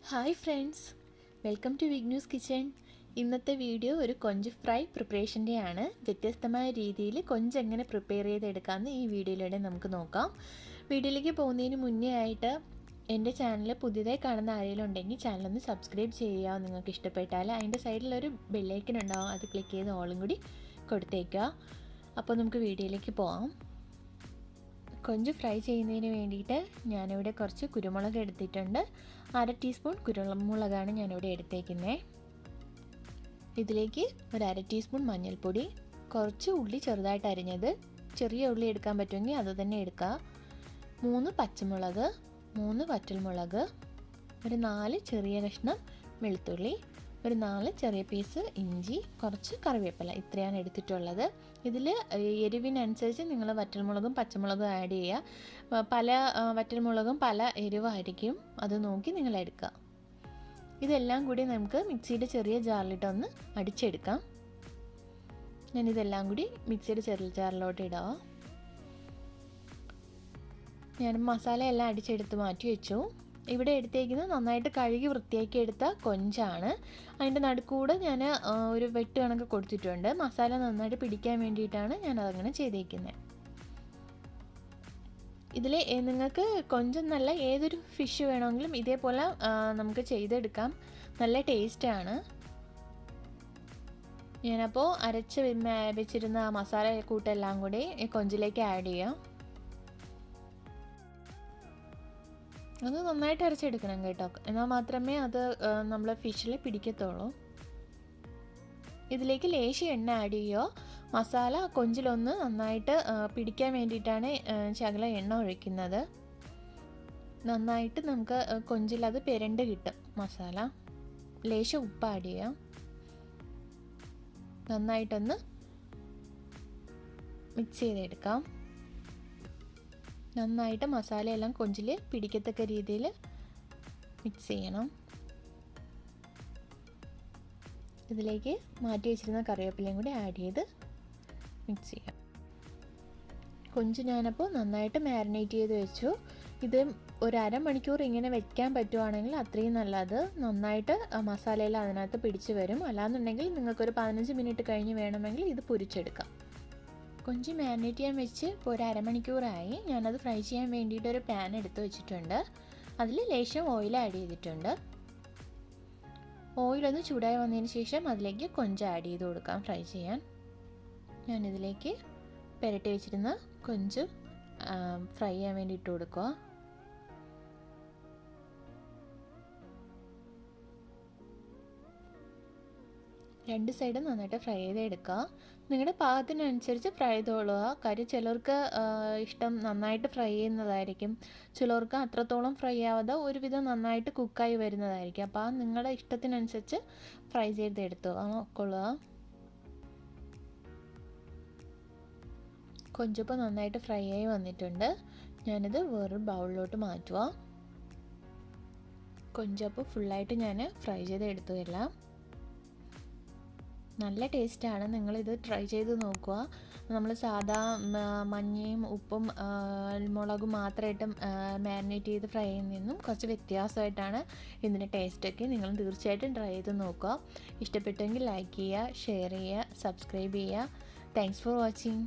Hi friends, welcome to Vignu's kitchen. ഇന്നത്തെ video ഒരു കൊഞ്ച് ഫ്രൈ പ്രിപ്പറേഷൻ്റെയാണ്. വ്യത്യസ്തമായ രീതിയിൽ കൊഞ്ച് എങ്ങനെ പ്രിപ്പയർ ചെയ്തെടുക്കാമെന്ന് ഈ വീഡിയോയിലൂടെ നമുക്ക് നോക്കാം. വീഡിയോയിലേക്ക് പോകുന്നതിന് മുന്നേ ആയിട്ട് എൻ്റെ ചാനൽ പുതിയതായി കാണുന്ന ആരെങ്കിലും ഉണ്ടെങ്കിൽ ചാനലൊന്ന് സബ്സ്ക്രൈബ് ചെയ്യുക. നിങ്ങൾക്ക് ഇഷ്ടപ്പെട്ടാൽ അതിൻ്റെ സൈഡിലൊരു ബെല്ലൈക്കൻ ഉണ്ടാവും, അത് ക്ലിക്ക് ചെയ്ത് ഓളും കൂടി കൊടുത്തേക്കുക. അപ്പോൾ നമുക്ക് വീഡിയോയിലേക്ക് പോകാം. കൊഞ്ച് ഫ്രൈ ചെയ്യുന്നതിന് വേണ്ടിയിട്ട് ഞാനിവിടെ കുറച്ച് കുരുമുളക് എടുത്തിട്ടുണ്ട്. 1/2 ടീസ്പൂൺ കുരുമുളകാണ് ഞാനിവിടെ എടുത്തേക്കുന്നത്. ഇതിലേക്ക് ഒരു 1/2 ടീസ്പൂൺ മഞ്ഞൾപ്പൊടി, കുറച്ച് ഉള്ളി ചെറുതായിട്ട് അരിഞ്ഞത്, ചെറിയ ഉള്ളി എടുക്കാൻ പറ്റുമെങ്കിൽ അത് തന്നെ എടുക്കുക, 3 പച്ചമുളക്, 3 വറ്റൽമുളക്, ഒരു 4 ചെറിയ കഷ്ണം വെളുത്തുള്ളി, ഒരു 4 ചെറിയ പീസ് ഇഞ്ചി, കുറച്ച് കറിവേപ്പില. ഇത്രയാണ് എടുത്തിട്ടുള്ളത്. ഇതിൽ എരിവിനനുസരിച്ച് നിങ്ങൾ വറ്റൽമുളകും പച്ചമുളകും ആഡ് ചെയ്യുക. പല വറ്റൽമുളകും പല എരിവായിരിക്കും, അത് നോക്കി നിങ്ങൾ എടുക്കുക. ഇതെല്ലാം കൂടി നമുക്ക് മിക്സിയുടെ ചെറിയ ജാറിലിട്ടൊന്ന് അടിച്ചെടുക്കാം. ഞാനിതെല്ലാം കൂടി മിക്സിയുടെ ചെറിയ ജാറിലോട്ട് ഇടാം. ഞാൻ മസാല എല്ലാം അടിച്ചെടുത്ത് മാറ്റി വെച്ചു. ഇവിടെ എടുത്തേക്കുന്നത് നന്നായിട്ട് കഴുകി വൃത്തിയാക്കി എടുത്ത കൊഞ്ചാണ്. അതിൻ്റെ നടുക്കൂടെ ഞാൻ ഒരു വെട്ട് കണക്ക് കൊടുത്തിട്ടുണ്ട്. മസാല നന്നായിട്ട് പിടിക്കാൻ വേണ്ടിയിട്ടാണ് ഞാൻ അതങ്ങനെ ചെയ്തേക്കുന്നത്. ഇതിൽ നിങ്ങൾക്ക് കൊഞ്ചെന്നല്ല ഏതൊരു ഫിഷ് വേണമെങ്കിലും ഇതേപോലെ നമുക്ക് ചെയ്തെടുക്കാം. നല്ല ടേസ്റ്റാണ്. ഞാനപ്പോൾ അരച്ച് വെച്ചിരുന്ന മസാല കൂട്ടെല്ലാം കൂടി കൊഞ്ചിലേക്ക് ആഡ് ചെയ്യാം. അത് നന്നായിട്ട് അരച്ചെടുക്കണം കേട്ടോ, എന്നാൽ മാത്രമേ അത് നമ്മൾ ഫിഷിൽ പിടിക്കത്തുള്ളൂ. ഇതിലേക്ക് ലേശം എണ്ണ ആഡ് ചെയ്യുക. മസാല കൊഞ്ചിലൊന്ന് നന്നായിട്ട് പിടിക്കാൻ വേണ്ടിയിട്ടാണ് ശകലം എണ്ണ ഒഴിക്കുന്നത്. നന്നായിട്ട് നമുക്ക് കൊഞ്ചിലത് പെരണ്ട് കിട്ടും മസാല. ലേശം ഉപ്പ് ആഡ് ചെയ്യാം. നന്നായിട്ടൊന്ന് മിക്സ് ചെയ്തെടുക്കാം. നന്നായിട്ട് മസാലയെല്ലാം കൊഞ്ചിൽ പിടിക്കത്തക്ക രീതിയിൽ മിക്സ് ചെയ്യണം. ഇതിലേക്ക് മാറ്റി വെച്ചിരുന്ന കറിവേപ്പിലയും കൂടി ആഡ് ചെയ്ത് മിക്സ് ചെയ്യാം. കൊഞ്ച് ഞാനപ്പോൾ നന്നായിട്ട് മാരിനേറ്റ് ചെയ്ത് വെച്ചു. ഇത് ഒരു അരമണിക്കൂർ ഇങ്ങനെ വെക്കാൻ പറ്റുവാണെങ്കിൽ അത്രയും നല്ലത്. നന്നായിട്ട് മസാലയെല്ലാം അതിനകത്ത് പിടിച്ച് വരും. അല്ലാന്നുണ്ടെങ്കിൽ നിങ്ങൾക്കൊരു 15 മിനിറ്റ് കഴിഞ്ഞ് വേണമെങ്കിൽ ഇത് പൊരിച്ചെടുക്കാം. കൊഞ്ച് മാരിനേറ്റ് ചെയ്യാൻ വെച്ച് ഇപ്പോൾ ഒരു അരമണിക്കൂറായി. ഞാനത് ഫ്രൈ ചെയ്യാൻ വേണ്ടിയിട്ട് ഒരു പാൻ എടുത്ത് വെച്ചിട്ടുണ്ട്. അതിൽ ലേശം ഓയിൽ ആഡ് ചെയ്തിട്ടുണ്ട്. ഓയിലൊന്ന് ചൂടായി വന്നതിന് ശേഷം അതിലേക്ക് കൊഞ്ച് ആഡ് ചെയ്ത് കൊടുക്കാം ഫ്രൈ ചെയ്യാൻ. ഞാനിതിലേക്ക് പുരട്ടി വെച്ചിരുന്ന കൊഞ്ച് ഫ്രൈ ചെയ്യാൻ വേണ്ടി ഇട്ട് കൊടുക്കുക. രണ്ട് സൈഡും നന്നായിട്ട് ഫ്രൈ ചെയ്തെടുക്കുക. നിങ്ങളുടെ പാകത്തിനനുസരിച്ച് ഫ്രൈ ചെയ്തോളുക. കാര്യം ചിലർക്ക് ഇഷ്ടം നന്നായിട്ട് ഫ്രൈ ചെയ്യുന്നതായിരിക്കും, ചിലർക്ക് അത്രത്തോളം ഫ്രൈ ആവാതെ ഒരുവിധം നന്നായിട്ട് കുക്കായി വരുന്നതായിരിക്കും. അപ്പോൾ നിങ്ങളുടെ ഇഷ്ടത്തിനനുസരിച്ച് ഫ്രൈ ചെയ്തെടുത്തു കൊള്ളുക. കൊഞ്ചപ്പോൾ നന്നായിട്ട് ഫ്രൈ ആയി വന്നിട്ടുണ്ട്. ഞാനിത് വേറൊരു ബൗളിലോട്ട് മാറ്റുക. കൊഞ്ചപ്പോൾ ഫുള്ളായിട്ട് ഞാൻ ഫ്രൈ ചെയ്തെടുത്തു എല്ലാം. നല്ല ടേസ്റ്റാണ്, നിങ്ങളിത് ട്രൈ ചെയ്ത് നോക്കുക. നമ്മൾ സാധാ മഞ്ഞയും ഉപ്പും മുളകും മാത്രമായിട്ടും മാരിനേറ്റ് ചെയ്ത് ഫ്രൈ ചെയ്യുന്നതിനും കുറച്ച് വ്യത്യാസമായിട്ടാണ് ഇതിൻ്റെ ടേസ്റ്റൊക്കെ. നിങ്ങൾ തീർച്ചയായിട്ടും ട്രൈ ചെയ്ത് നോക്കുക. ഇഷ്ടപ്പെട്ടെങ്കിൽ ലൈക്ക് ചെയ്യുക, ഷെയർ ചെയ്യുക, സബ്സ്ക്രൈബ് ചെയ്യുക. Thanks for watching.